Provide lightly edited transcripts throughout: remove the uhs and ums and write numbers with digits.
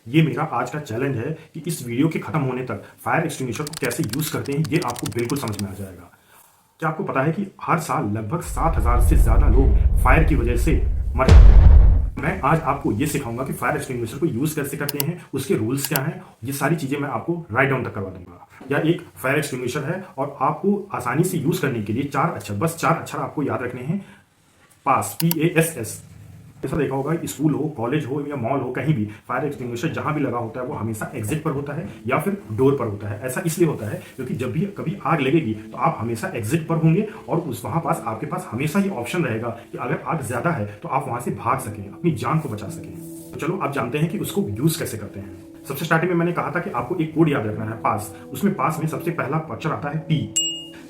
ये मेरा आज का चैलेंज है कि इस वीडियो के खत्म होने तक फायर एक्सटिंग्विशर को कैसे यूज़ करते हैं ये आपको बिल्कुल समझ में आ जाएगा। क्या आपको पता है कि हर साल लगभग 7,000 से ज़्यादा लोग फायर की वजह से मर जाते हैं। मैं आज आपको ये सिखाऊंगा कि फायर एक्सटिंग्विशर को यूज़ कैसे करते हैं, उसके रूल्स क्या हैं, ये सारी चीज़ें मैं आपको राइट डाउन तक करवा दूंगा। यह एक फायर एक्सटिंग्विशर है और आपको आसानी से यूज़ करने के लिए बस चार अक्षर आपको याद रखने हैं। पास, PASS। ऐसा देखा होगा स्कूल हो, कॉलेज हो या मॉल हो, कहीं भी फायर एक्सटिंग्विशर जहां भी लगा होता है वो हमेशा एग्जिट पर होता है या फिर डोर पर होता है। ऐसा इसलिए होता है क्योंकि जब भी कभी आग लगेगी तो आप हमेशा एग्जिट पर होंगे और उस वहां पास आपके पास हमेशा ये ऑप्शन रहेगा कि अगर आग ज्यादा है तो आप वहां से भाग सकें, अपनी जान को बचा सकें। तो चलो आप जानते हैं कि उसको यूज कैसे करते हैं। सबसे स्टार्टिंग में मैंने कहा था कि आपको एक कोड याद रखना है, पास। उसमें पास में सबसे पहला अक्षर आता है P।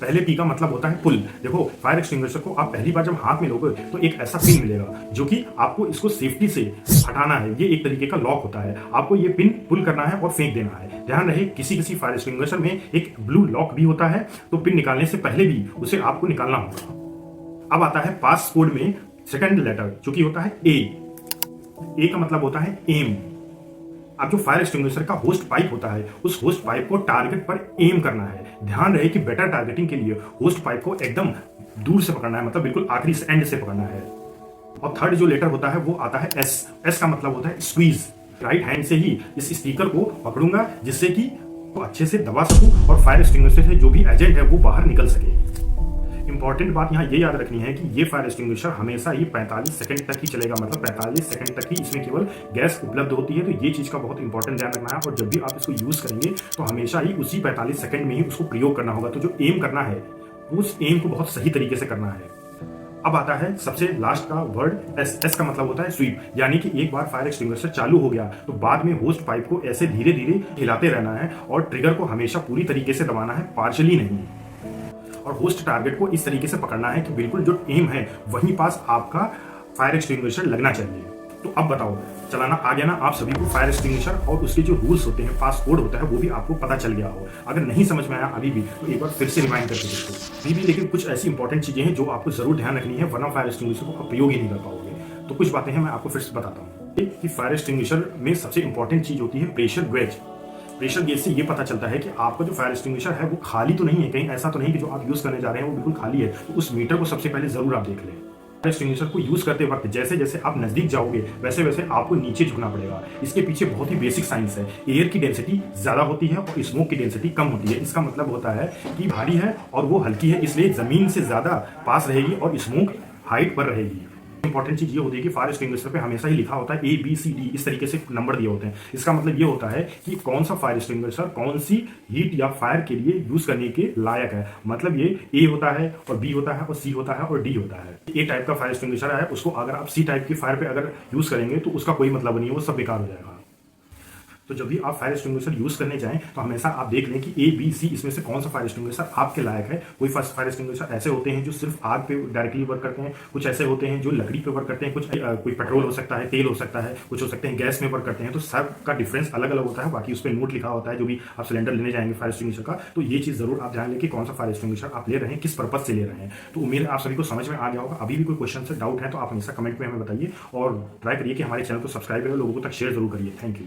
पहले पी का मतलब होता है पुल। देखो, फायर एक्सटिंग्विशर को आप पहली बार जब हाथ में लोगे तो एक ऐसा पिन मिलेगा जो कि आपको इसको सेफ्टी से हटाना है। ये एक तरीके का लॉक होता है, आपको ये पिन पुल करना है और फेंक देना है। ध्यान रहे, किसी किसी फायर एक्सटिंग्विशर में एक ब्लू लॉक भी होता है, तो पिन निकालने से पहले भी उसे आपको निकालना होगा। अब आता है पास कोड में सेकंड लेटर जो कि होता है ए का मतलब होता है एम। अब जो फायर एक्सटिंग्विशर का होस्ट पाइप होता है उस होस्ट पाइप को टारगेट पर एम करना है। ध्यान रहे कि बेटर टारगेटिंग के लिए होस्ट पाइप को एकदम दूर से पकड़ना है, मतलब बिल्कुल आखिरी से एंड से पकड़ना है। और थर्ड जो लेटर होता है वो आता है एस का मतलब होता है स्क्वीज। राइट हैंड से ही इस स्पीकर को पकड़ूंगा जिससे कि वो अच्छे से दबा सकूं और फायर एक्सटिंग्विशर से जो भी एजेंट है वो बाहर निकल सके। इंपॉर्टेंट बात यहाँ ये याद रखनी है कि ये फायर एक्सटिंग्विशर हमेशा ही 45 सेकंड तक ही चलेगा, मतलब 45 सेकंड तक ही इसमें केवल गैस उपलब्ध होती है। तो ये चीज़ का बहुत इंपॉर्टेंट ध्यान रखना है और जब भी आप इसको यूज़ करेंगे तो हमेशा ही उसी 45 सेकंड में ही उसको प्रयोग करना होगा। तो जो एम करना है उस एम को बहुत सही तरीके से करना है। अब आता है सबसे लास्ट का वर्ड एस का मतलब होता है स्वीप, यानी कि एक बार फायर एक्सटिंग्विशर चालू हो गया तो बाद में होस्ट पाइप को ऐसे धीरे धीरे हिलाते रहना है और ट्रिगर को हमेशा पूरी तरीके से दबाना है, पार्शली नहीं। और होस्ट टारगेट को इस तरीके से पकड़ना है कि बिल्कुल जो एम है वहीं पास आपका फायर एक्सटिंग्विशर लगना चाहिए। तो अब बताओ, चलाना आ गया ना आप सभी को फायर एक्सटिंग्विशर, और उसके जो रूल्स होते हैं, पास कोड होता है, वो भी आपको पता चल गया हो। अगर नहीं समझ में आया अभी भी तो एक बार फिर से रिमाइंड करके देखो अभी भी। लेकिन कुछ ऐसी इंपॉर्टेंट चीजें हैं जो आपको जरूर ध्यान रखनी है, वरना फायर एक्सटिंग्विशर को आप प्रयोग ही नहीं कर पाओगे। तो कुछ बातें हैं मैं आपको फिर से बताता हूँ कि फायर एक्सटिंग्विशर में सबसे इंपॉर्टेंट चीज होती है प्रेशर गेज। प्रेशर गेज से ये पता चलता है कि आपका जो फायर एक्सटिंग्विशर है वो खाली तो नहीं है, कहीं ऐसा तो नहीं कि जो आप यूज करने जा रहे हैं वो बिल्कुल खाली है। तो उस मीटर को सबसे पहले जरूर आप देख लें। फायर एक्सटिंग्विशर को यूज करते वक्त जैसे जैसे आप नजदीक जाओगे वैसे वैसे आपको नीचे झुकना पड़ेगा। इसके पीछे बहुत ही बेसिक साइंस है। एयर की डेंसिटी ज्यादा होती है और स्मोक की डेंसिटी कम होती है। इसका मतलब होता है कि भारी है और वो हल्की है, इसलिए जमीन से ज्यादा पास रहेगी और स्मोक हाइट पर रहेगी। इंपॉर्टेंट चीज ये होती है कि फायर एक्सटिंग्विशर पे हमेशा ही लिखा होता है ABCD, इस तरीके से नंबर दिए होते हैं। इसका मतलब ये होता है कि कौन सा फायर एक्सटिंग्विशर कौन सी हीट या फायर के लिए यूज करने के लायक है। मतलब ये A होता है और B होता है और C होता है और D होता है। A टाइप का फायर एक्सटिंग्विशर है, उसको अगर आप C टाइप की फायर पे अगर यूज करेंगे तो उसका कोई मतलब नहीं है, वो सब बेकार हो जाएगा। तो जब भी आप फायर एक्सटिंग्विशर यूज करने जाएं तो हमेशा आप देख लें कि ABC इसमें से कौन सा फायर एक्सटिंग्विशर आपके लायक है। कोई फायर एक्सटिंग्विशर ऐसे होते हैं जो सिर्फ आग पे डायरेक्टली वर्क करते हैं, कुछ ऐसे होते हैं जो लकड़ी पे वर्क करते हैं, कुछ कोई पेट्रोल हो सकता है, तेल हो सकता है, कुछ हो सकते हैं गैस में वर्क करते हैं। तो सब का डिफरेंस अलग अलग होता है। बाकी उस पर नोट लिखा होता है जो भी आप सिलेंडर लेने जाएंगे फायर एक्सटिंग्विशर का। तो ये चीज जरूर आप ध्यान लें कि कौन सा फायर एक्सटिंग्विशर आप ले रहे हैं, किस पर्पज से ले रहे हैं। तो उम्मीद आप सभी को समझ में आ गया होगा। अभी भी कोई क्वेश्चन से डाउट है तो आप हमेशा कमेंट में हमें बताइए और ट्राई करिए कि हमारे चैनल को सब्सक्राइब करें, लोगों तक शेयर जरूर करिए। Thank you.